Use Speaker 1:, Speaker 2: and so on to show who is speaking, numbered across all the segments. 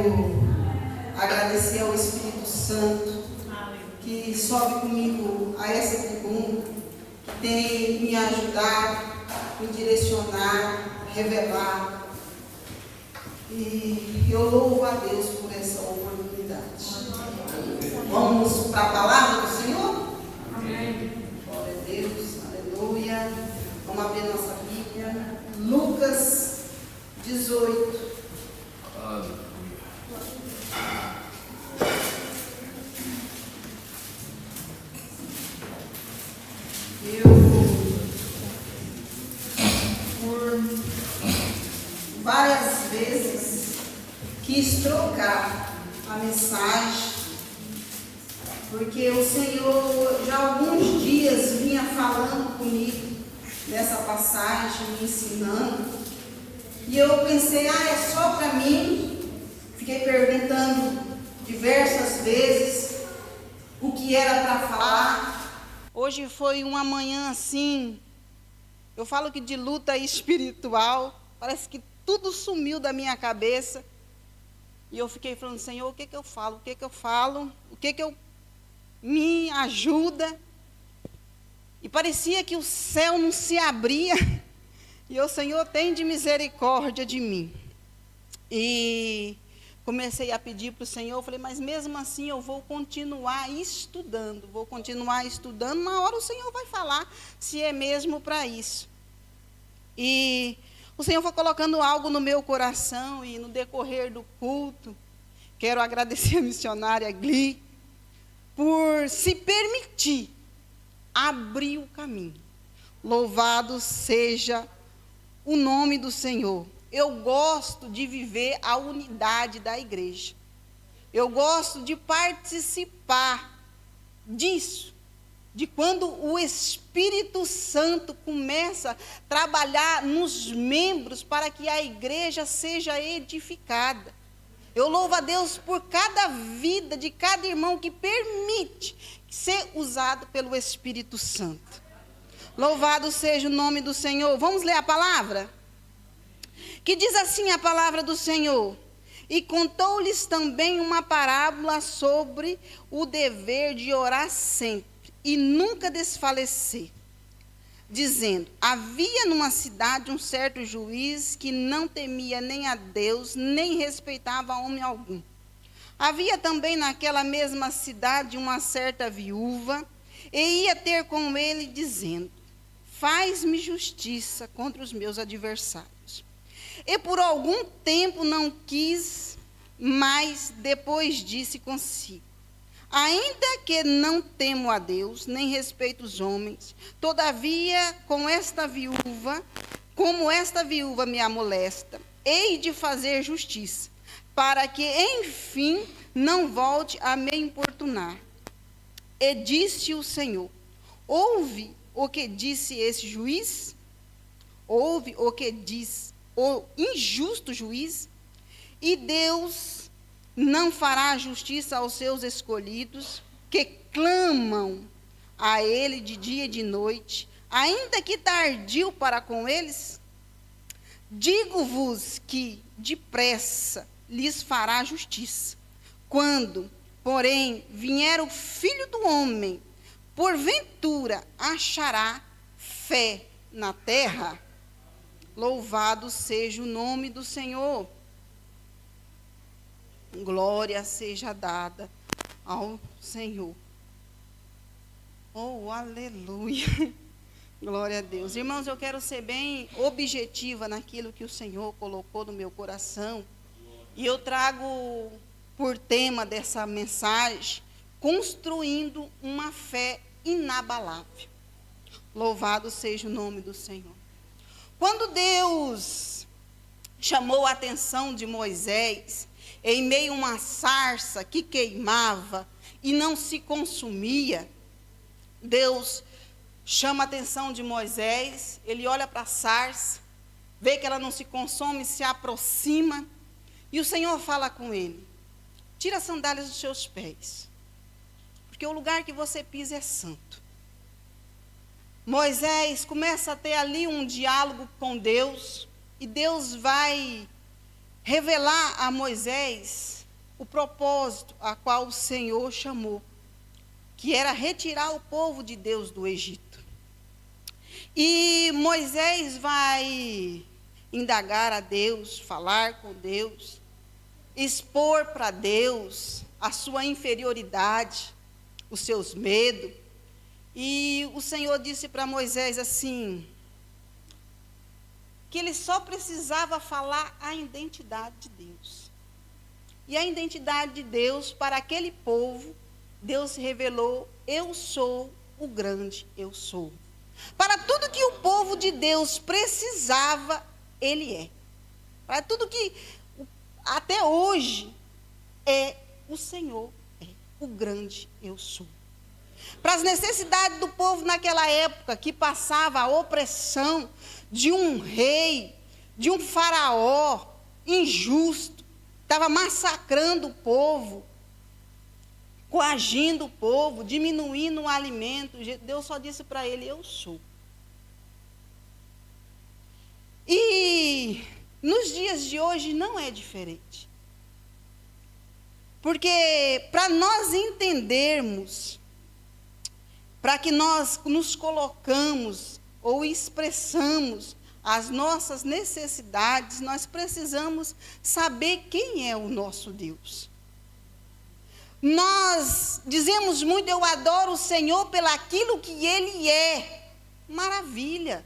Speaker 1: quero agradecer ao Espírito Santo que sobe comigo a essa tribuna, que tem me ajudado, me direcionar, revelar. E eu louvo a Deus por essa oportunidade. Vamos para a palavra do Senhor? Amém. Glória a Deus, aleluia. Vamos abrir nossa Bíblia. Lucas 18. Por várias vezes quis trocar a mensagem, porque o Senhor já há alguns dias vinha falando comigo nessa passagem, me ensinando, e eu pensei, é só para mim. Fiquei perguntando diversas vezes o que era para falar. Hoje foi uma manhã assim, eu falo que de luta espiritual, parece que tudo sumiu da minha cabeça. E eu fiquei falando, Senhor, o que eu falo? O que eu falo? O que eu me ajuda? E parecia que o céu não se abria. E o Senhor tem de misericórdia de mim. E comecei a pedir para o Senhor, falei, mas mesmo assim eu vou continuar estudando. Na hora o Senhor vai falar se é mesmo para isso. E o Senhor foi colocando algo no meu coração, e no decorrer do culto, quero agradecer a missionária Gli por se permitir abrir o caminho. Louvado seja o nome do Senhor. Eu gosto de viver a unidade da igreja. Eu gosto de participar disso, de quando o Espírito Santo começa a trabalhar nos membros para que a igreja seja edificada. Eu louvo a Deus por cada vida de cada irmão que permite ser usado pelo Espírito Santo. Louvado seja o nome do Senhor. Vamos ler a palavra? Que diz assim a palavra do Senhor: e contou-lhes também uma parábola sobre o dever de orar sempre e nunca desfalecer, dizendo: havia numa cidade um certo juiz que não temia nem a Deus, nem respeitava homem algum. Havia também naquela mesma cidade uma certa viúva, e ia ter com ele, dizendo: faz-me justiça contra os meus adversários. E por algum tempo não quis, mas depois disse consigo: ainda que não temo a Deus, nem respeito os homens, todavia, como esta viúva me amolesta, hei de fazer justiça, para que, enfim, não volte a me importunar. E disse o Senhor: ouve o que disse esse juiz? Ouve o que diz o injusto juiz? E Deus não fará justiça aos seus escolhidos, que clamam a Ele de dia e de noite, ainda que tardio para com eles? Digo-vos que depressa lhes fará justiça. Quando, porém, vier o Filho do Homem, porventura achará fé na terra? Louvado seja o nome do Senhor. Glória seja dada ao Senhor. Oh, aleluia. Glória a Deus. Irmãos, eu quero ser bem objetiva naquilo que o Senhor colocou no meu coração. E eu trago por tema dessa mensagem: construindo uma fé inabalável. Louvado seja o nome do Senhor. Quando Deus chamou a atenção de Moisés, em meio a uma sarça que queimava e não se consumia, Deus chama a atenção de Moisés, ele olha para a sarça, vê que ela não se consome, se aproxima, e o Senhor fala com ele: tira as sandálias dos seus pés, porque o lugar que você pisa é santo. Moisés começa a ter ali um diálogo com Deus, e Deus vai revelar a Moisés o propósito a qual o Senhor chamou, que era retirar o povo de Deus do Egito. E Moisés vai indagar a Deus, falar com Deus, expor para Deus a sua inferioridade, os seus medos. E o Senhor disse para Moisés assim, que ele só precisava falar a identidade de Deus. E a identidade de Deus para aquele povo, Deus revelou: eu sou o grande eu sou. Para tudo que o povo de Deus precisava, Ele é. Para tudo que até hoje é, o Senhor é o grande eu sou. Para as necessidades do povo naquela época, que passava a opressão de um rei, de um faraó injusto, estava massacrando o povo, coagindo o povo, diminuindo o alimento. Deus só disse para ele: eu sou. E nos dias de hoje não é diferente. Porque para nós entendermos, para que nós nos colocamos ou expressamos as nossas necessidades, nós precisamos saber quem é o nosso Deus. Nós dizemos muito: eu adoro o Senhor pelaquilo que Ele é. Maravilha,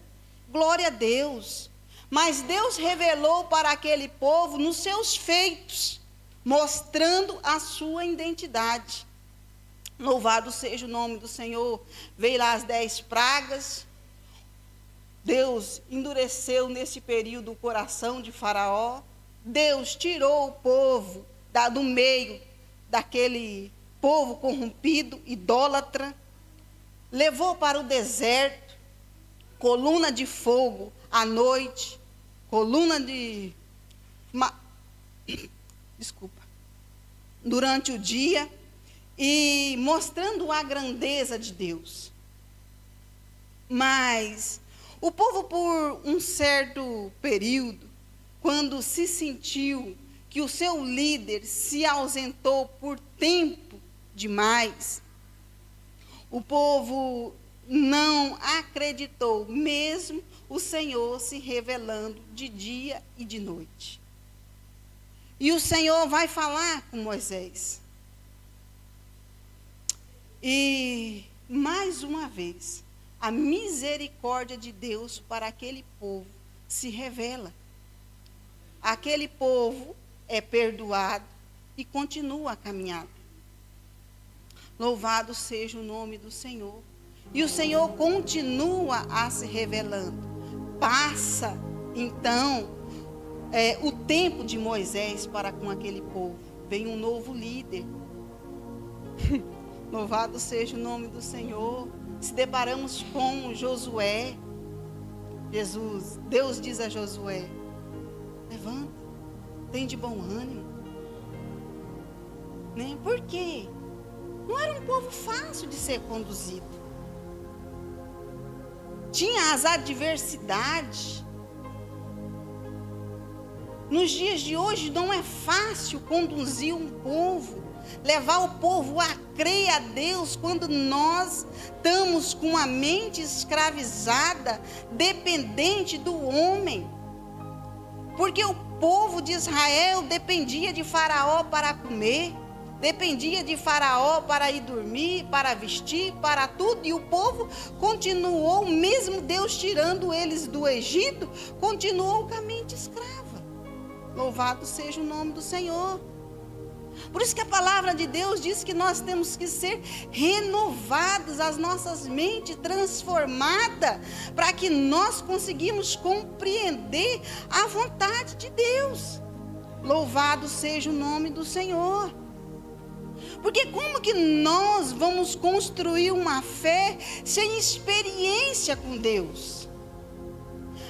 Speaker 1: glória a Deus. Mas Deus revelou para aquele povo nos seus feitos, mostrando a sua identidade. Louvado seja o nome do Senhor. Veio lá as 10 pragas. Deus endureceu nesse período o coração de Faraó. Deus tirou o povo do meio daquele povo corrompido, idólatra. Levou para o deserto, coluna de fogo à noite, durante o dia, e mostrando a grandeza de Deus. Mas o povo, por um certo período, quando se sentiu que o seu líder se ausentou por tempo demais, o povo não acreditou, mesmo o Senhor se revelando de dia e de noite. E o Senhor vai falar com Moisés. E, mais uma vez, a misericórdia de Deus para aquele povo se revela. Aquele povo é perdoado e continua a caminhada. Louvado seja o nome do Senhor. E o Senhor continua a se revelando. Passa, então, o tempo de Moisés para com aquele povo. Vem um novo líder. Louvado seja o nome do Senhor. Se deparamos com Josué. Deus diz a Josué: levanta, tem de bom ânimo. Né? Por quê? Não era um povo fácil de ser conduzido. Tinha as adversidades. Nos dias de hoje não é fácil conduzir um povo, levar o povo a crer a Deus, quando nós estamos com a mente escravizada, dependente do homem. Porque o povo de Israel dependia de Faraó para comer, dependia de Faraó para ir dormir, para vestir, para tudo. E o povo continuou, mesmo Deus tirando eles do Egito, continuou com a mente escrava. Louvado seja o nome do Senhor. Por isso que a palavra de Deus diz que nós temos que ser renovados, as nossas mentes transformadas, para que nós conseguimos compreender a vontade de Deus. Louvado seja o nome do Senhor. Porque como que nós vamos construir uma fé sem experiência com Deus?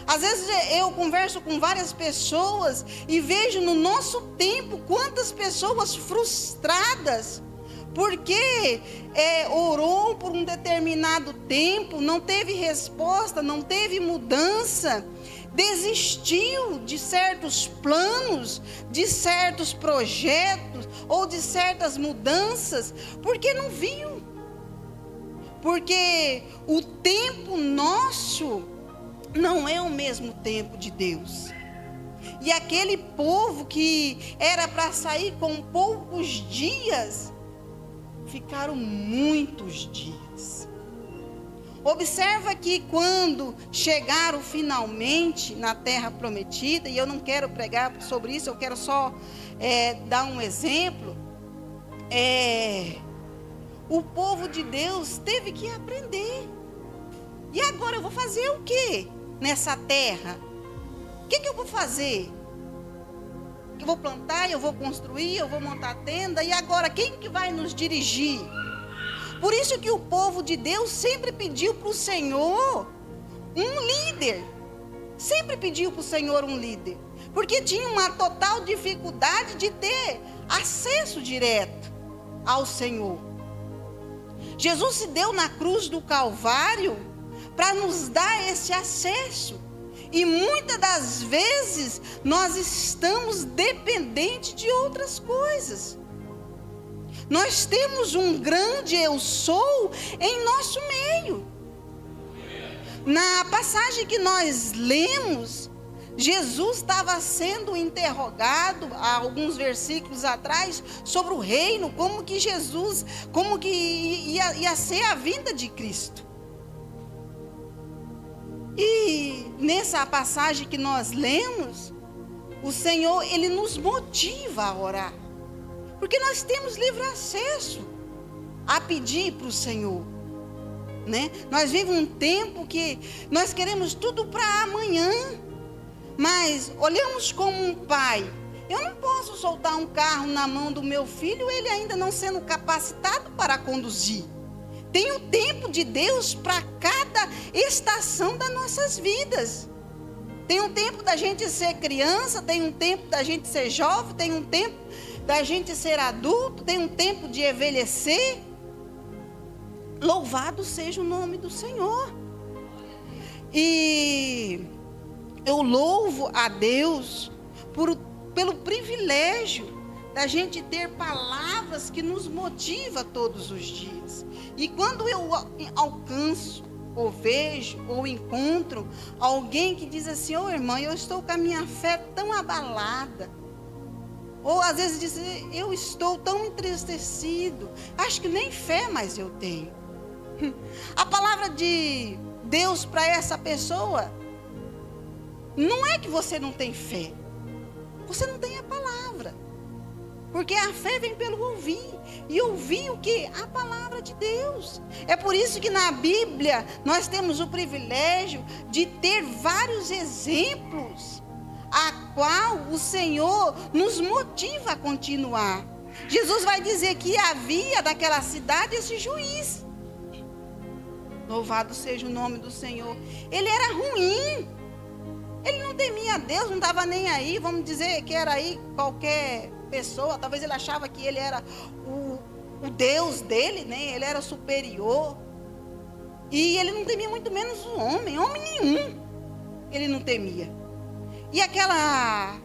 Speaker 1: Às vezes eu converso com várias pessoas e vejo no nosso tempo quantas pessoas frustradas, porque orou por um determinado tempo, não teve resposta, não teve mudança, desistiu de certos planos, de certos projetos ou de certas mudanças, porque não viu. Porque o tempo nosso não é o mesmo tempo de Deus. E aquele povo que era para sair com poucos dias, ficaram muitos dias. Observa que quando chegaram finalmente na terra prometida, e eu não quero pregar sobre isso, eu quero só dar um exemplo. O povo de Deus teve que aprender. E agora eu vou fazer o que nessa terra? O que eu vou fazer? Eu vou plantar, eu vou construir, eu vou montar tenda. E agora quem que vai nos dirigir? Por isso que o povo de Deus sempre pediu para o Senhor um líder. Sempre pediu para o Senhor um líder. Porque tinha uma total dificuldade de ter acesso direto ao Senhor. Jesus se deu na cruz do Calvário para nos dar esse acesso. E muitas das vezes nós estamos dependentes de outras coisas. Nós temos um grande eu sou em nosso meio. Na passagem que nós lemos, Jesus estava sendo interrogado há alguns versículos atrás sobre o reino, como que ia ser a vinda de Cristo. E nessa passagem que nós lemos, o Senhor, Ele nos motiva a orar. Porque nós temos livre acesso a pedir para o Senhor. Né? Nós vivemos um tempo que nós queremos tudo para amanhã. Mas olhamos como um pai. Eu não posso soltar um carro na mão do meu filho, ele ainda não sendo capacitado para conduzir. Tem o tempo de Deus para cada estação das nossas vidas. Tem um tempo da gente ser criança, tem um tempo da gente ser jovem, tem um tempo da gente ser adulto, tem um tempo de envelhecer. Louvado seja o nome do Senhor. E eu louvo a Deus pelo privilégio da gente ter palavras que nos motivam todos os dias. E quando eu alcanço, ou vejo, ou encontro alguém que diz assim: ô irmã, eu estou com a minha fé tão abalada. Ou às vezes diz: eu estou tão entristecido, acho que nem fé mais eu tenho. A palavra de Deus para essa pessoa não é que você não tem fé, você não tem a palavra. Porque a fé vem pelo ouvir. E ouvir o que? A palavra de Deus. É por isso que na Bíblia nós temos o privilégio de ter vários exemplos a qual o Senhor nos motiva a continuar. Jesus vai dizer que havia daquela cidade esse juiz. Louvado seja o nome do Senhor. Ele era ruim. Ele não temia a Deus, não estava nem aí. Vamos dizer que era aí qualquer pessoa. Talvez ele achava que ele era o Deus dele, né? Ele era superior. E ele não temia muito menos o homem nenhum. Ele não temia. E aquela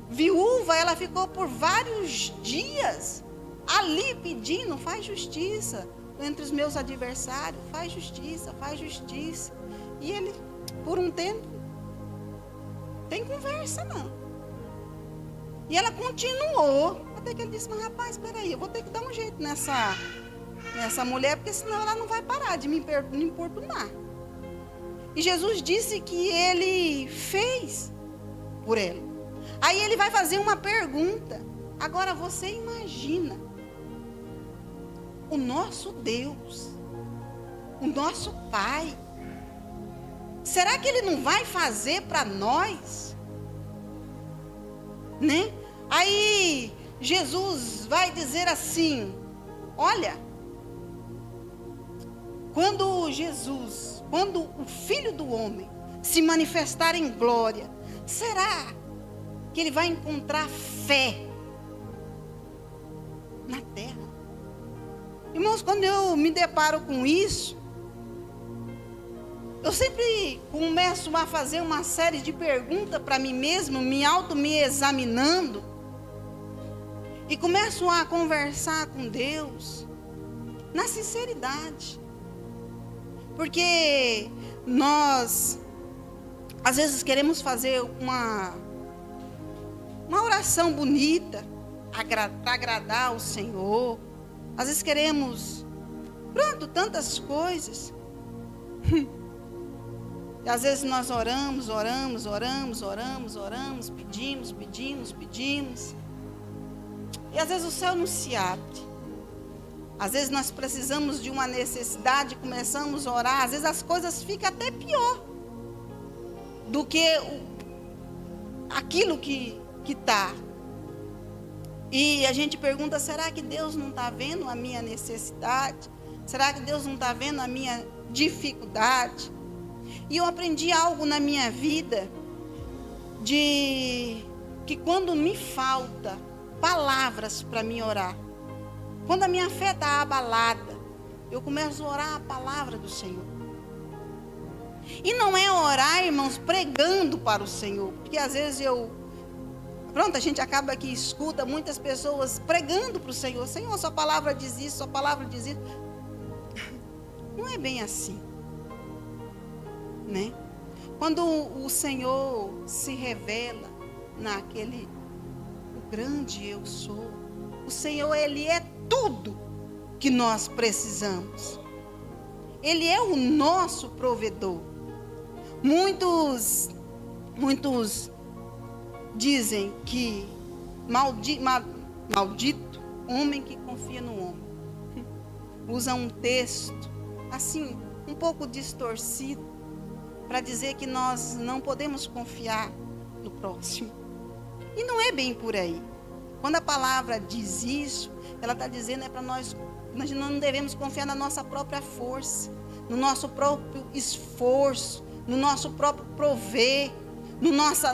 Speaker 1: viúva, ela ficou por vários dias ali pedindo: faz justiça entre os meus adversários, faz justiça, faz justiça. E ele, por um tempo, tem conversa não. E ela continuou, até que ele disse: mas rapaz, espera aí, eu vou ter que dar um jeito nessa mulher, porque senão ela não vai parar de me importunar. E Jesus disse que ele fez por ela. Aí ele vai fazer uma pergunta. Agora você imagina o nosso Deus, o nosso Pai, será que Ele não vai fazer para nós? Né? Aí Jesus vai dizer assim: olha, quando o Filho do Homem se manifestar em glória, será que Ele vai encontrar fé na terra? Irmãos, quando eu me deparo com isso, eu sempre começo a fazer uma série de perguntas para mim mesmo, me examinando, e começo a conversar com Deus na sinceridade. Porque nós, às vezes, queremos fazer uma oração bonita para agradar o Senhor. Às vezes queremos, tantas coisas. E às vezes nós oramos, pedimos. E às vezes o céu não se abre. Às vezes nós precisamos de uma necessidade, começamos a orar, às vezes as coisas ficam até pior do que aquilo que está. E a gente pergunta, será que Deus não está vendo a minha necessidade? Será que Deus não está vendo a minha dificuldade? E eu aprendi algo na minha vida, de que quando me falta palavras para me orar, quando a minha fé está abalada, eu começo a orar a palavra do Senhor. E não é orar, irmãos, pregando para o Senhor, porque às vezes a gente acaba aqui, escuta muitas pessoas pregando para o Senhor. Senhor, sua palavra diz isso, sua palavra diz isso. Não é bem assim, né? Quando o Senhor se revela naquele, o grande eu sou, o Senhor, Ele é tudo que nós precisamos. Ele é o nosso provedor. Muitos dizem que maldito homem que confia no homem. Usa um texto assim, um pouco distorcido, para dizer que nós não podemos confiar no próximo. E não é bem por aí. Quando a palavra diz isso, ela está dizendo para nós não devemos confiar na nossa própria força, no nosso próprio esforço, no nosso próprio prover,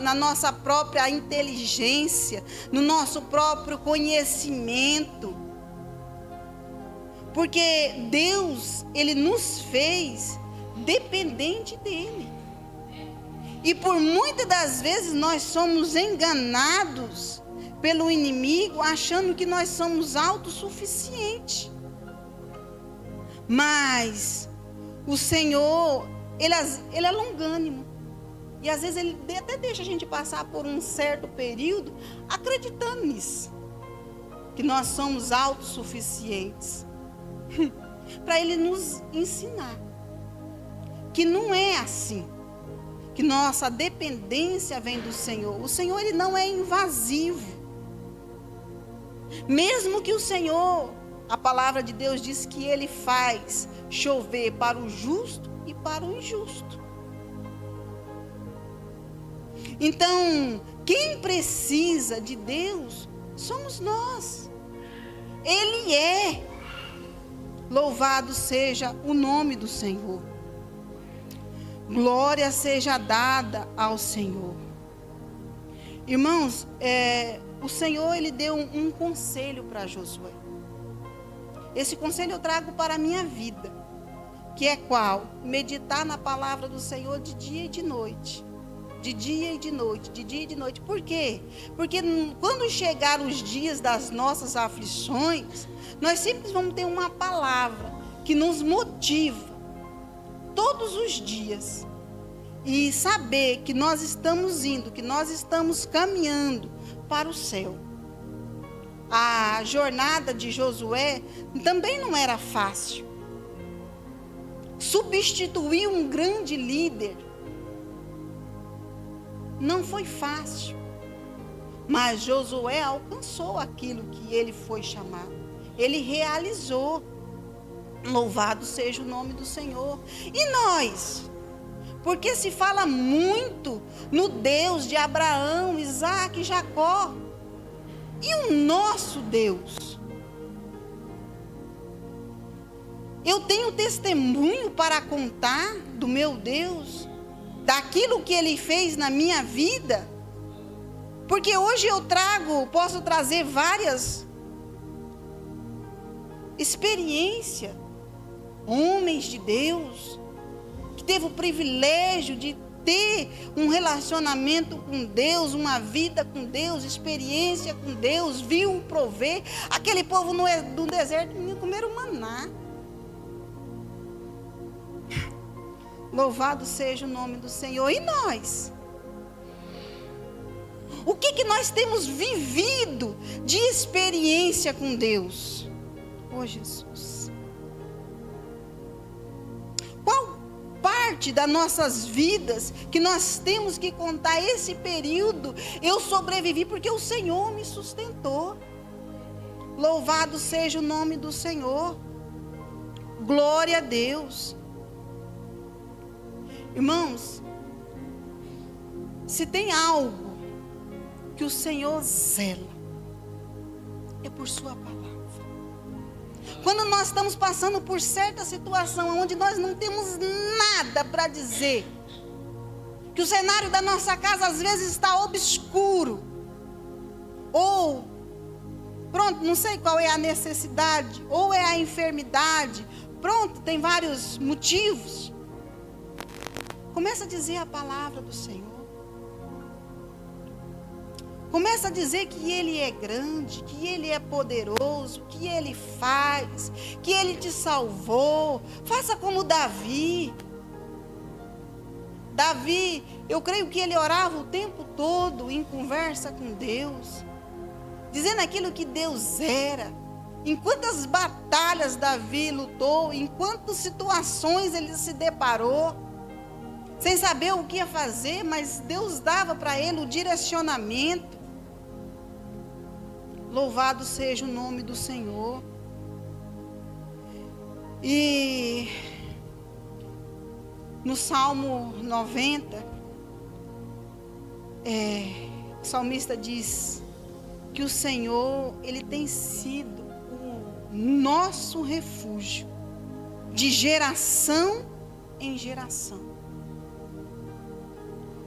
Speaker 1: na nossa própria inteligência, no nosso próprio conhecimento. Porque Deus, Ele nos fez dependente dEle. E por muitas das vezes nós somos enganados pelo inimigo, achando que nós somos autossuficientes. Mas o Senhor, Ele é longânimo. E às vezes Ele até deixa a gente passar por um certo período acreditando nisso, que nós somos autossuficientes. Para Ele nos ensinar que não é assim, que nossa dependência vem do Senhor. O Senhor, Ele não é invasivo. Mesmo que o Senhor, a palavra de Deus diz que Ele faz chover para o justo e para o injusto. Então, quem precisa de Deus somos nós. Ele é. Louvado seja o nome do Senhor. Glória seja dada ao Senhor. Irmãos, o Senhor, Ele deu um conselho para Josué. Esse conselho eu trago para a minha vida, que é qual? Meditar na palavra do Senhor de dia e de noite. De dia e de noite, de dia e de noite. Por quê? Porque quando chegar os dias das nossas aflições, nós sempre vamos ter uma palavra que nos motiva todos os dias. E saber que nós estamos indo, que nós estamos caminhando para o céu. A jornada de Josué também não era fácil. Substituir um grande líder não foi fácil, mas Josué alcançou aquilo que ele foi chamado. Ele realizou. Louvado seja o nome do Senhor. E nós? Porque se fala muito no Deus de Abraão, Isaac e Jacó. E o nosso Deus? Eu tenho testemunho para contar do meu Deus, daquilo que Ele fez na minha vida? Porque hoje posso trazer várias experiências, homens de Deus, que teve o privilégio de ter um relacionamento com Deus, uma vida com Deus, experiência com Deus, viu prover. Aquele povo no deserto nem comeram maná. Louvado seja o nome do Senhor. E nós? O que nós temos vivido de experiência com Deus? Oh, Jesus. Qual parte das nossas vidas que nós temos que contar esse período? Eu sobrevivi porque o Senhor me sustentou. Louvado seja o nome do Senhor. Glória a Deus. Irmãos, se tem algo que o Senhor zela, é por sua palavra. Quando nós estamos passando por certa situação onde nós não temos nada para dizer, que o cenário da nossa casa às vezes está obscuro, ou pronto, não sei qual é a necessidade, ou é a enfermidade, pronto, tem vários motivos. Começa a dizer a palavra do Senhor. Começa a dizer que Ele é grande, que Ele é poderoso, que Ele faz, que Ele te salvou. Faça como Davi. Davi, eu creio que ele orava o tempo todo em conversa com Deus, dizendo aquilo que Deus era. Em quantas batalhas Davi lutou, em quantas situações ele se deparou, sem saber o que ia fazer, mas Deus dava para ele o direcionamento. Louvado seja o nome do Senhor. E no Salmo 90, o salmista diz que o Senhor, Ele tem sido o nosso refúgio, de geração em geração.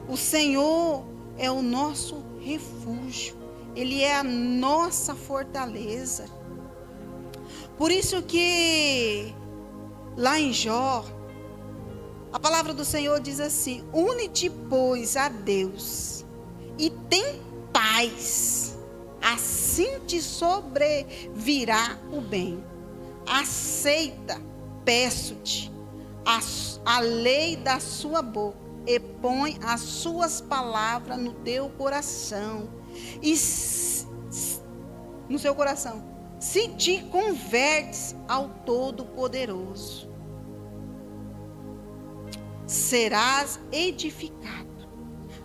Speaker 1: O Senhor é o nosso refúgio. Ele é a nossa fortaleza. Por isso que lá em Jó, a palavra do Senhor diz assim: une-te, pois, a Deus e tem paz, assim te sobrevirá o bem. Aceita, peço-te, a lei da sua boca, e põe as suas palavras no teu coração, e no seu coração, se te convertes ao Todo-Poderoso, serás edificado.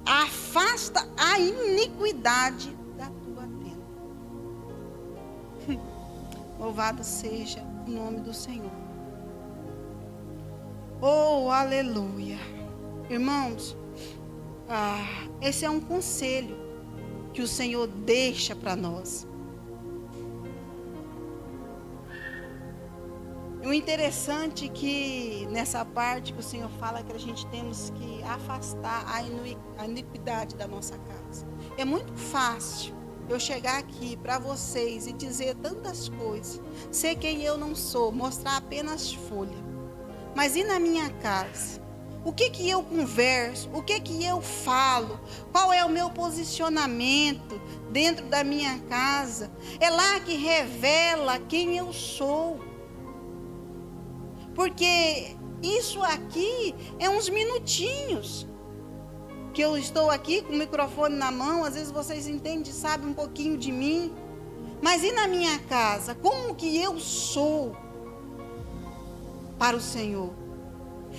Speaker 1: Afasta a iniquidade da tua tenda. Louvado seja o nome do Senhor. Oh, aleluia. Irmãos, esse é um conselho que o Senhor deixa para nós. O interessante é que nessa parte que o Senhor fala que a gente temos que afastar a iniquidade da nossa casa. É muito fácil eu chegar aqui para vocês e dizer tantas coisas, ser quem eu não sou, mostrar apenas folha. Mas e na minha casa? O que eu converso? O que eu falo? Qual é o meu posicionamento dentro da minha casa? É lá que revela quem eu sou. Porque isso aqui é uns minutinhos que eu estou aqui com o microfone na mão. Às vezes vocês entendem, sabem um pouquinho de mim. Mas e na minha casa? Como que eu sou para o Senhor?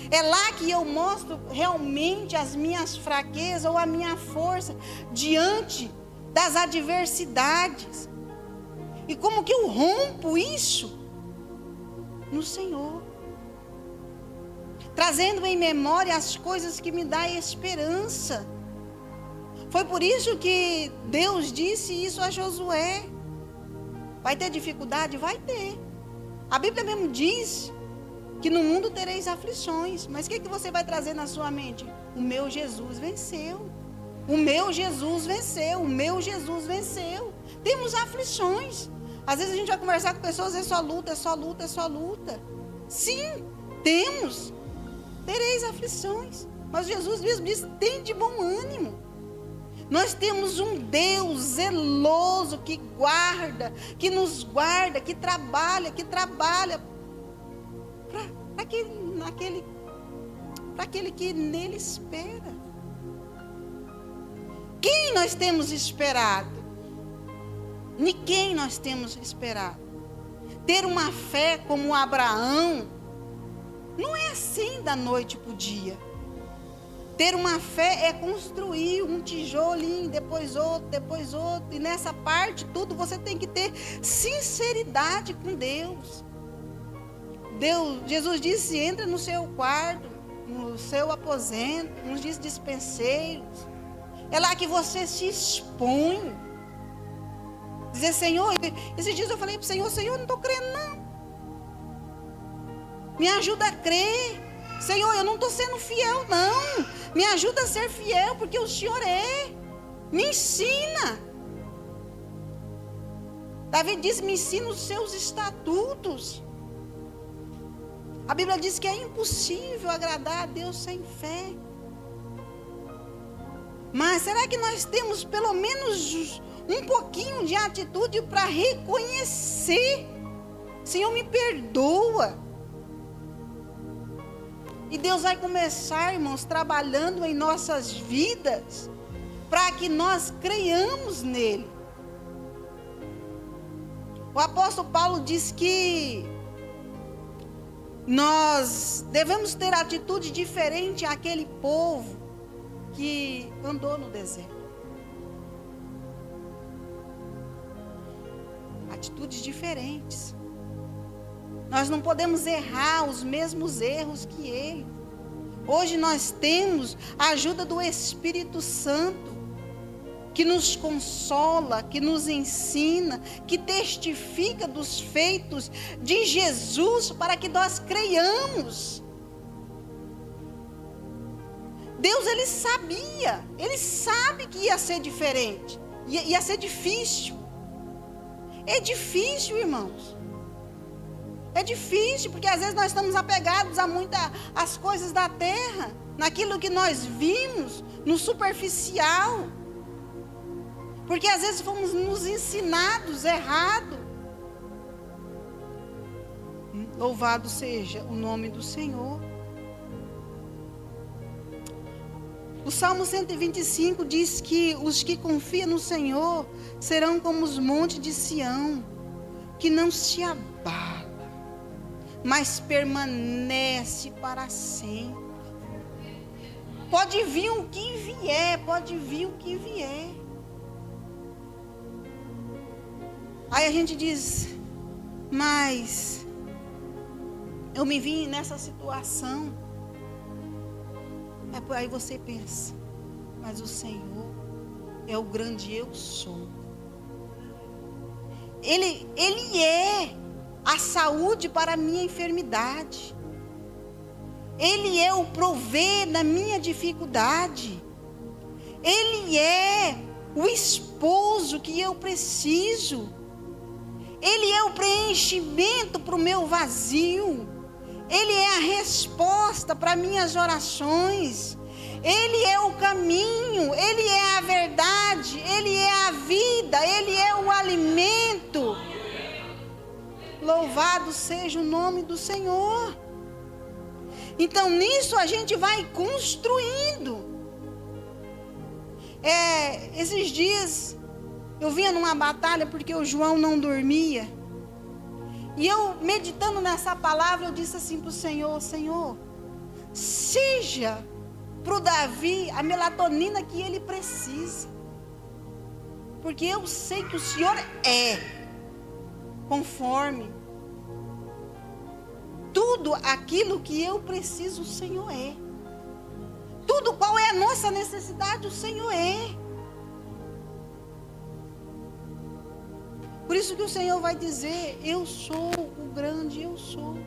Speaker 1: É lá que eu mostro realmente as minhas fraquezas ou a minha força diante das adversidades. E como que eu rompo isso? No Senhor. Trazendo em memória as coisas que me dão esperança. Foi por isso que Deus disse isso a Josué. Vai ter dificuldade? Vai ter. A Bíblia mesmo diz que no mundo tereis aflições. Mas o que você vai trazer na sua mente? O meu Jesus venceu. O meu Jesus venceu. O meu Jesus venceu. Temos aflições. Às vezes a gente vai conversar com pessoas, é só luta, é só luta, é só luta. Sim, temos. tereis aflições. Mas Jesus mesmo disse, tem de bom ânimo. Nós temos um Deus zeloso que guarda, que nos guarda, que trabalha para aquele que nele espera. Quem nós temos esperado? Ninguém nós temos esperado. Ter uma fé como Abraão não é assim da noite para o dia. Ter uma fé é construir um tijolinho, depois outro. E nessa parte, tudo você tem que ter sinceridade com Deus. Jesus disse, entra no seu quarto, no seu aposento, nos dispenseiros. É lá que você se expõe. Dizer, Senhor, esses dias eu falei para o Senhor, eu não estou crendo não. Me ajuda a crer. Senhor, eu não estou sendo fiel não. Me ajuda a ser fiel, porque o Senhor é. Me ensina. Davi disse, me ensina os seus estatutos. A Bíblia diz que é impossível agradar a Deus sem fé. Mas será que nós temos pelo menos um pouquinho de atitude para reconhecer? Senhor, me perdoa. E Deus vai começar, irmãos, trabalhando em nossas vidas, para que nós creiamos nele. O apóstolo Paulo diz que nós devemos ter atitude diferente àquele povo que andou no deserto. Atitudes diferentes. Nós não podemos errar os mesmos erros que ele. Hoje nós temos a ajuda do Espírito Santo, que nos consola, que nos ensina, que testifica dos feitos de Jesus para que nós creiamos. Deus, ele sabia, ele sabe que ia ser diferente, ia ser difícil. É difícil, irmãos. É difícil, porque às vezes nós estamos apegados a muitas coisas da terra, naquilo que nós vimos, no superficial. Porque às vezes fomos nos ensinados errado. Louvado seja o nome do Senhor. O Salmo 125 diz que os que confiam no Senhor serão como os montes de Sião, que não se abalam, mas permanece para sempre. Pode vir o que vier. Aí a gente diz, mas eu me vi nessa situação. Aí você pensa, mas o Senhor é o grande eu sou. Ele é a saúde para a minha enfermidade. Ele é o prover na minha dificuldade. Ele é o esposo que eu preciso. Ele é o preenchimento para o meu vazio. Ele é a resposta para minhas orações. Ele é o caminho, Ele é a verdade, Ele é a vida, Ele é o alimento. Louvado seja o nome do Senhor. Então nisso a gente vai construindo. Esses dias eu vinha numa batalha porque o João não dormia. E eu meditando nessa palavra, eu disse assim para o Senhor, Senhor, seja para o Davi a melatonina que ele precisa. Porque eu sei que o Senhor é conforme tudo aquilo que eu preciso, o Senhor é. Tudo qual é a nossa necessidade, o Senhor é. Por isso que o Senhor vai dizer, eu sou o grande eu sou.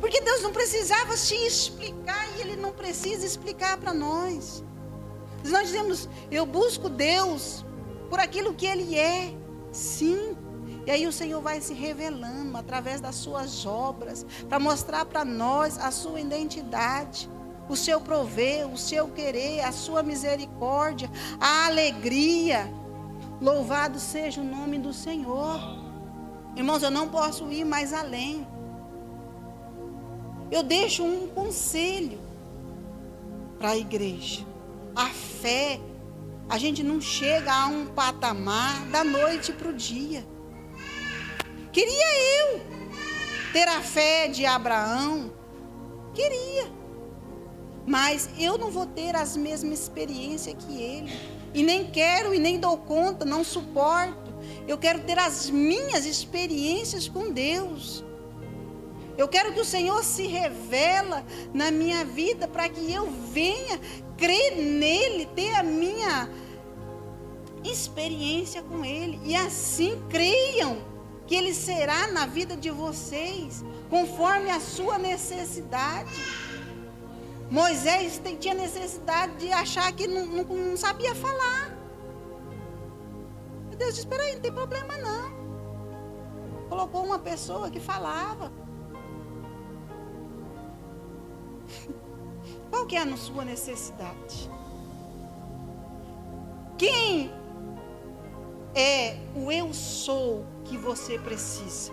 Speaker 1: Porque Deus não precisava se explicar e Ele não precisa explicar para nós. Nós dizemos, eu busco Deus por aquilo que Ele é. Sim, E aí o Senhor vai se revelando através das suas obras, para mostrar para nós a sua identidade, o seu prover, o seu querer, a sua misericórdia, a alegria. Louvado seja o nome do Senhor. Irmãos, eu não posso ir mais além. Eu deixo um conselho para a igreja. A fé, a gente não chega a um patamar da noite para o dia. Queria eu ter a fé de Abraão, queria, mas eu não vou ter as mesmas experiências que ele, e nem quero, e nem dou conta, não suporto. Eu quero ter as minhas experiências com Deus. Eu quero que o Senhor se revela na minha vida, para que eu venha crer nele, ter a minha experiência com ele, e assim creiam que ele será na vida de vocês, conforme a sua necessidade. Moisés tinha necessidade de achar que não sabia falar. Deus disse: espera aí, não tem problema não. Colocou uma pessoa que falava. Qual que é a sua necessidade? Quem é o eu sou que você precisa?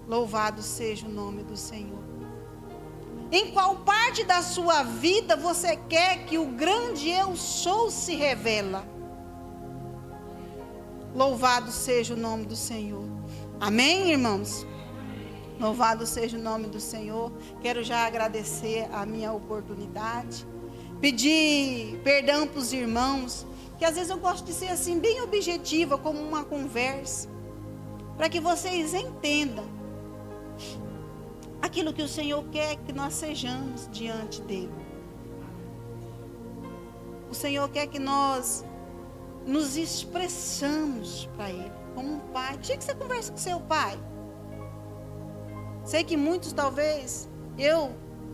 Speaker 1: Louvado seja o nome do Senhor. Em qual parte da sua vida você quer que o grande eu sou se revela? Louvado seja o nome do Senhor. Amém, irmãos? Louvado seja o nome do Senhor. Quero já agradecer a minha oportunidade, pedir perdão para os irmãos, que às vezes eu gosto de ser assim, bem objetiva, como uma conversa, para que vocês entendam aquilo que o Senhor quer que nós sejamos diante dele. O Senhor quer que nós nos expressamos para ele, como um pai. Tinha que você conversa com seu pai. Sei que muitos, talvez,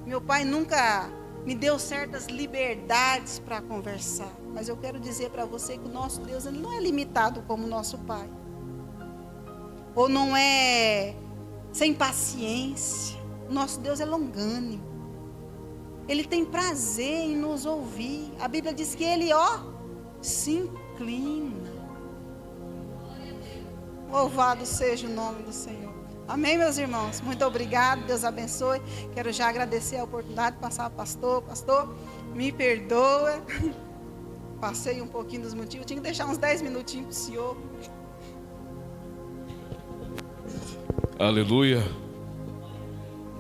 Speaker 1: meu pai nunca me deu certas liberdades para conversar, mas eu quero dizer para você que o nosso Deus, ele não é limitado como o nosso pai, ou não é sem paciência. O nosso Deus é longânimo, ele tem prazer em nos ouvir. A Bíblia diz que ele, se inclina. Louvado seja o nome do Senhor. Amém, meus irmãos? Muito obrigado, Deus abençoe. Quero já agradecer a oportunidade de passar ao pastor. Pastor, me perdoa. Passei um pouquinho dos motivos. Tinha que deixar uns 10 minutinhos para o senhor.
Speaker 2: Aleluia.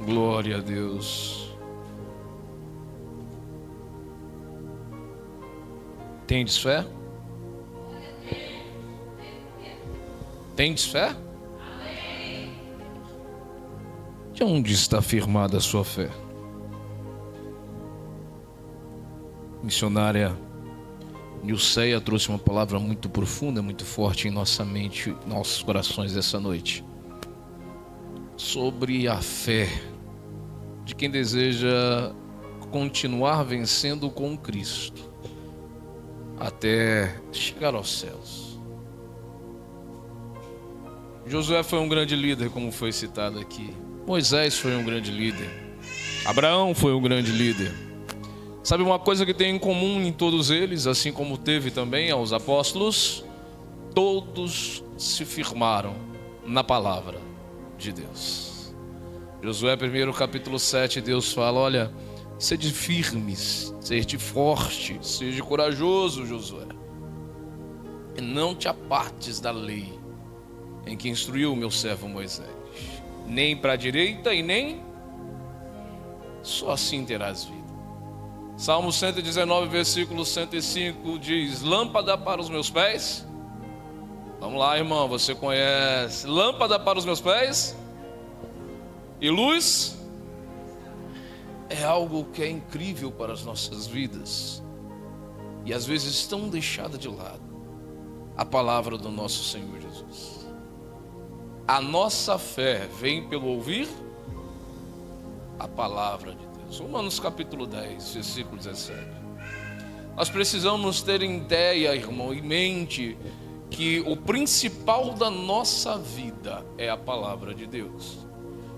Speaker 2: Glória a Deus. Tendes fé? Tendes fé? De onde está firmada a sua fé? Missionária Nilceia trouxe uma palavra muito profunda, muito forte em nossa mente, nossos corações essa noite, sobre a fé de quem deseja continuar vencendo com Cristo até chegar aos céus. Josué foi um grande líder, como foi citado aqui. Moisés foi um grande líder. Abraão foi um grande líder. Sabe uma coisa que tem em comum em todos eles, assim como teve também aos apóstolos? Todos se firmaram na palavra de Deus. Josué 1, capítulo 7, Deus fala: olha, sede firmes, sede forte, seja corajoso, Josué, e não te apartes da lei em que instruiu o meu servo Moisés, nem para a direita e nem, só assim terás vida. Salmo 119, versículo 105 diz: lâmpada para os meus pés. Vamos lá, irmão, você conhece. Lâmpada para os meus pés e luz. É algo que é incrível para as nossas vidas e às vezes tão deixada de lado. A palavra do nosso Senhor Jesus. A nossa fé vem pelo ouvir a palavra de Deus. Romanos capítulo 10, versículo 17. Nós precisamos ter ideia, irmão, em mente, que o principal da nossa vida é a palavra de Deus.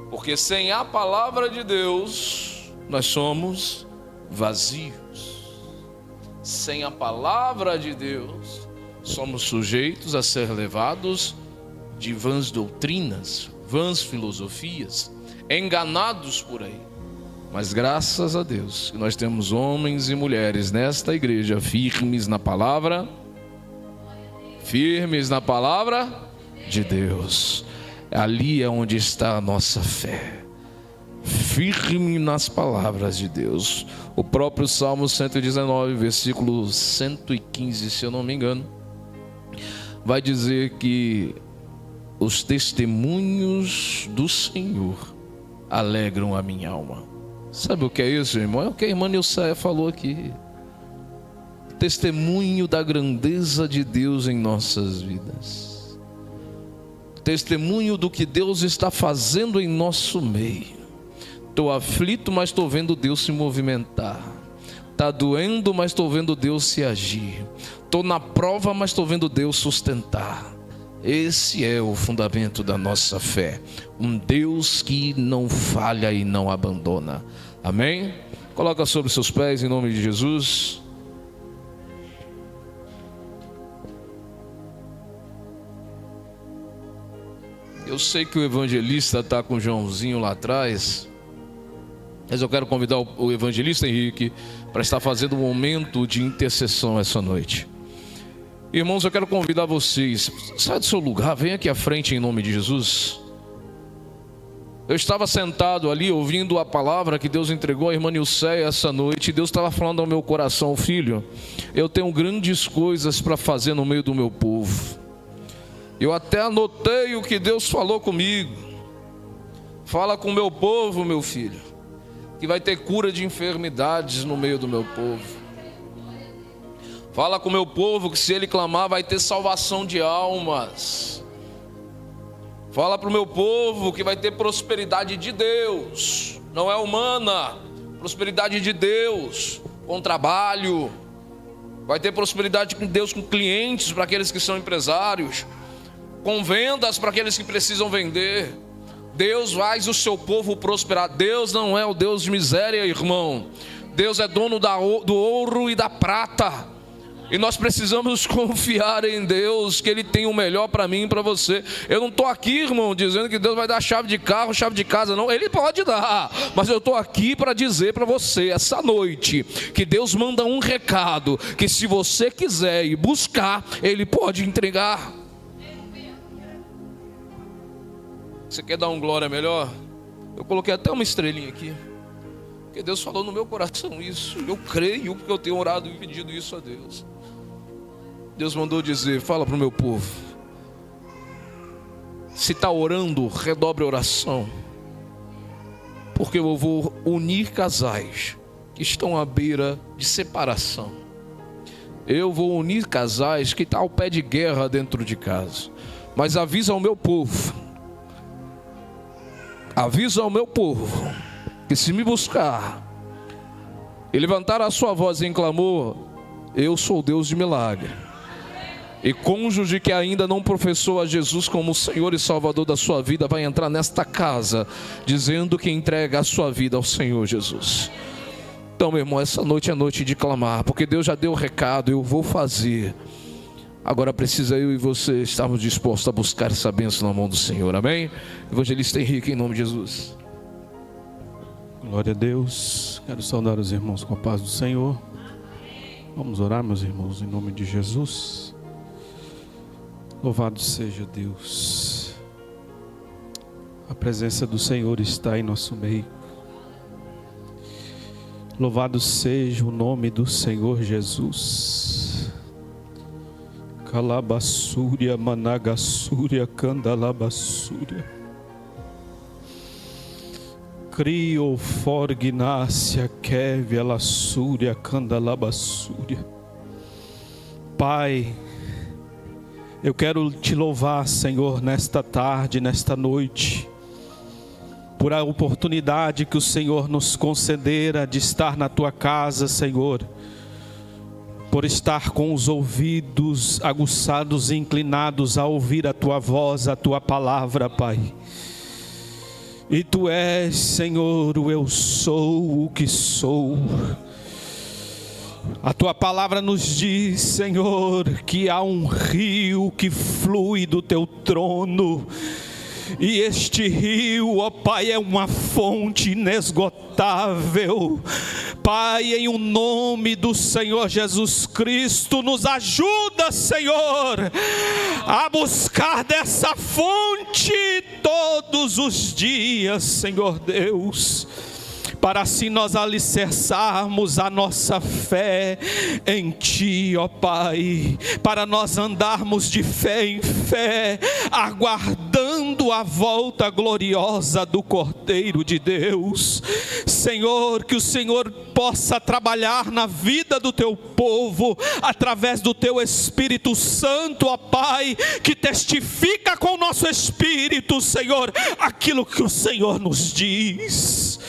Speaker 2: Porque sem a palavra de Deus, nós somos vazios. Sem a palavra de Deus, somos sujeitos a ser levados de vãs doutrinas, vãs filosofias, enganados por aí. Mas graças a Deus que nós temos homens e mulheres nesta igreja firmes na palavra de Deus. Ali é onde está a nossa fé, firme nas palavras de Deus. O próprio Salmo 119, versículo 115, se eu não me engano, vai dizer que os testemunhos do Senhor alegram a minha alma. Sabe o que é isso, irmão? É o que a irmã Nilceia falou aqui. Testemunho da grandeza de Deus em nossas vidas. Testemunho do que Deus está fazendo em nosso meio. Estou aflito, mas estou vendo Deus se movimentar. Está doendo, mas estou vendo Deus se agir. Estou na prova, mas estou vendo Deus sustentar. Esse é o fundamento da nossa fé. Um Deus que não falha e não abandona. Amém? Coloca sobre seus pés em nome de Jesus. Eu sei que o evangelista está com o Joãozinho lá atrás, mas eu quero convidar o evangelista Henrique para estar fazendo um momento de intercessão essa noite. Irmãos, eu quero convidar vocês, sai do seu lugar, vem aqui à frente em nome de Jesus. Eu estava sentado ali ouvindo a palavra que Deus entregou à irmã Nilceia essa noite, e Deus estava falando ao meu coração: filho, eu tenho grandes coisas para fazer no meio do meu povo. Eu até anotei o que Deus falou comigo. Fala com o meu povo, meu filho, que vai ter cura de enfermidades no meio do meu povo. Fala com o meu povo que se ele clamar vai ter salvação de almas. Fala para o meu povo que vai ter prosperidade de Deus, não é humana, prosperidade de Deus, com trabalho. Vai ter prosperidade com Deus, com clientes para aqueles que são empresários, com vendas para aqueles que precisam vender. Deus faz o seu povo prosperar. Deus não é o Deus de miséria, irmão. Deus é dono do ouro e da prata. E nós precisamos confiar em Deus, que Ele tem o melhor para mim e para você. Eu não estou aqui, irmão, dizendo que Deus vai dar chave de carro, chave de casa, não. Ele pode dar, mas eu estou aqui para dizer para você, essa noite, que Deus manda um recado, que se você quiser ir buscar, Ele pode entregar. Você quer dar um glória melhor? Eu coloquei até uma estrelinha aqui, porque Deus falou no meu coração isso. Eu creio, porque eu tenho orado e pedido isso a Deus. Deus mandou dizer: fala para o meu povo, se está orando, redobre a oração, porque eu vou unir casais que estão à beira de separação. Eu vou unir casais que estão ao pé de guerra dentro de casa. Mas avisa ao meu povo, que se me buscar e levantar a sua voz em clamor, eu sou Deus de milagre. E cônjuge que ainda não professou a Jesus como Senhor e Salvador da sua vida, vai entrar nesta casa dizendo que entrega a sua vida ao Senhor Jesus. Então, meu irmão, essa noite é noite de clamar, porque Deus já deu o recado, eu vou fazer. Agora precisa eu e você estarmos dispostos a buscar essa bênção na mão do Senhor, amém? Evangelista Henrique, em nome de Jesus.
Speaker 3: Glória a Deus. Quero saudar os irmãos com a paz do Senhor. Vamos orar, meus irmãos, em nome de Jesus. Louvado seja Deus. A presença do Senhor está em nosso meio. Louvado seja o nome do Senhor Jesus. Calabassúria, managassúria, candalabassúria. Crio, forgnácia, kevia, lassúria, candalabassúria. Pai, eu quero te louvar, Senhor, nesta tarde, nesta noite, por a oportunidade que o Senhor nos concedera de estar na tua casa, Senhor, por estar com os ouvidos aguçados e inclinados a ouvir a Tua voz, a Tua palavra, Pai. E Tu és, Senhor, o eu sou o que sou. A Tua palavra nos diz, Senhor, que há um rio que flui do Teu trono. E este rio, ó Pai, é uma fonte inesgotável. Pai, em o nome do Senhor Jesus Cristo, nos ajuda, Senhor, a buscar dessa fonte todos os dias, Senhor Deus, para assim nós alicerçarmos a nossa fé em Ti, ó Pai, para nós andarmos de fé em fé, aguardando a volta gloriosa do Cordeiro de Deus. Senhor, que o Senhor possa trabalhar na vida do Teu povo, através do Teu Espírito Santo, ó Pai, que testifica com o nosso espírito, Senhor, aquilo que o Senhor nos diz.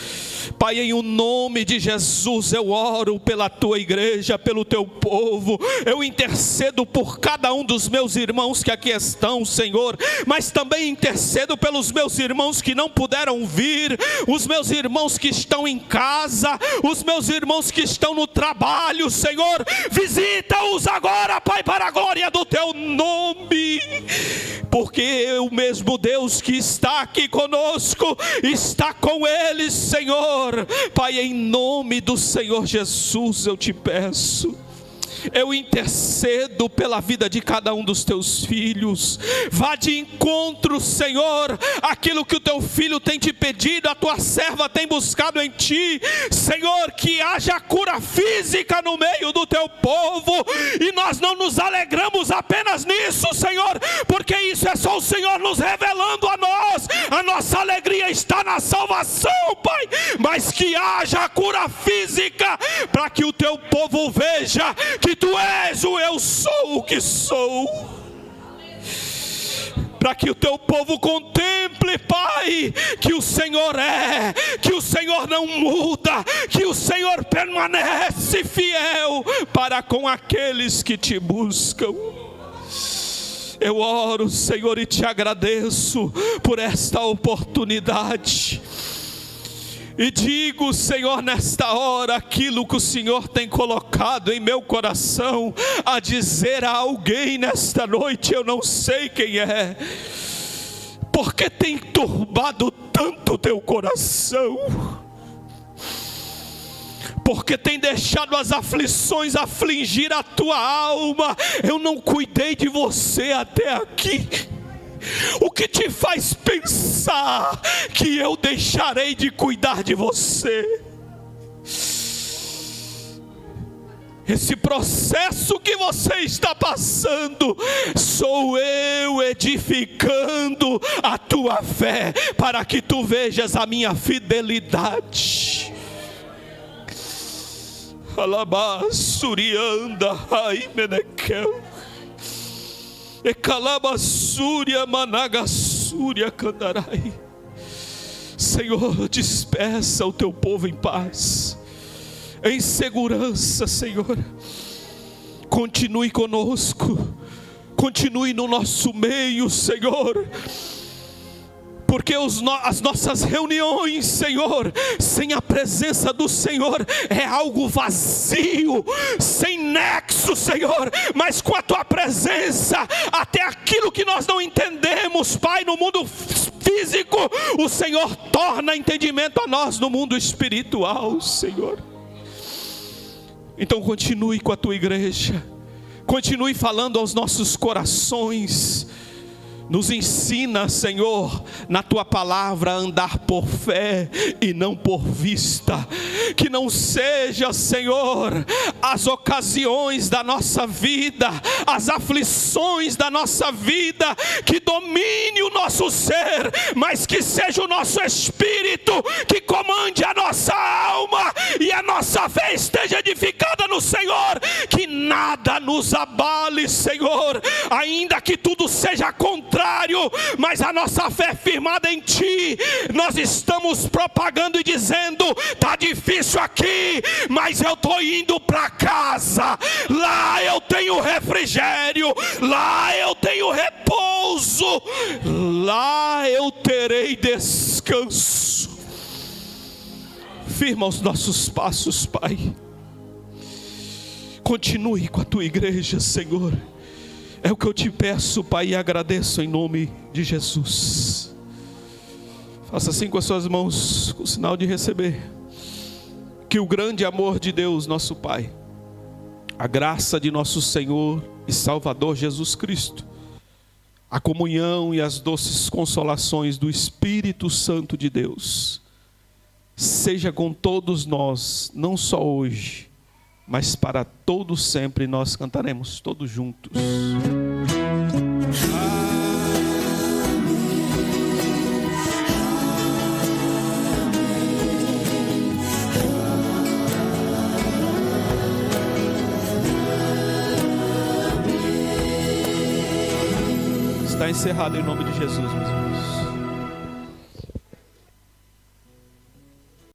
Speaker 3: Pai, em o nome de Jesus, eu oro pela Tua igreja, pelo Teu povo, eu intercedo por cada um dos meus irmãos que aqui estão, Senhor, mas também intercedo pelos meus irmãos que não puderam vir, os meus irmãos que estão em casa, os meus irmãos que estão no trabalho, Senhor, visita-os agora, Pai, para a glória do Teu nome, porque o mesmo Deus que está aqui conosco, está com eles, Senhor. Pai, em nome do Senhor Jesus, eu te peço, eu intercedo pela vida de cada um dos Teus filhos. Vá de encontro, Senhor, aquilo que o Teu filho tem te pedido, a Tua serva tem buscado em Ti, Senhor, que haja cura física no meio do Teu povo. E nós não nos alegramos apenas nisso, Senhor, porque isso é só o Senhor nos revelando a nós. A nossa alegria está na salvação, Pai, mas que haja cura física, para que o Teu povo veja que Tu és o eu sou o que sou, para que o Teu povo contemple, Pai, que o Senhor é, que o Senhor não muda, que o Senhor permanece fiel para com aqueles que Te buscam. Eu oro, Senhor, e Te agradeço por esta oportunidade. E digo, Senhor, nesta hora, aquilo que o Senhor tem colocado em meu coração, a dizer a alguém nesta noite, eu não sei quem é, porque tem turbado tanto teu coração, porque tem deixado as aflições afligir a tua alma. Eu não cuidei de você até aqui. O que te faz pensar que eu deixarei de cuidar de você? Esse processo que você está passando, sou eu edificando a tua fé, para que tu vejas a minha fidelidade. Alabassurianda, ai menequel. E calabassuria managassuria candarai. Senhor, despeça o teu povo em paz, em segurança, Senhor. Continue conosco, continue no nosso meio, Senhor, porque as nossas reuniões, Senhor, sem a presença do Senhor é algo vazio, sem nexo, Senhor. Mas com a tua presença, até aquilo que nós não entendemos, Pai, no mundo físico, o Senhor torna entendimento a nós no mundo espiritual, Senhor. Então continue com a tua igreja, continue falando aos nossos corações. Nos ensina, Senhor, na Tua palavra a andar por fé e não por vista. Que não seja, Senhor, as ocasiões da nossa vida, as aflições da nossa vida, que domine o nosso ser, mas que seja o nosso espírito que comande a nossa alma. e a nossa fé esteja edificada no Senhor, que nada nos abale, Senhor, ainda que tudo seja contrário, mas a nossa fé firmada em Ti, nós estamos propagando e dizendo: está difícil aqui, mas eu estou indo para casa, lá eu tenho refrigério, lá eu tenho repouso, lá eu terei descanso. Firma os nossos passos, Pai. Continue com a Tua igreja, Senhor. É o que eu te peço, Pai, e agradeço em nome de Jesus. Faça assim com as suas mãos, com o sinal de receber. Que o grande amor de Deus, nosso Pai, a graça de nosso Senhor e Salvador Jesus Cristo, a comunhão e as doces consolações do Espírito Santo de Deus, seja com todos nós, não só hoje, mas para todos sempre. Nós cantaremos todos juntos. Está encerrado em nome de Jesus, meus irmãos.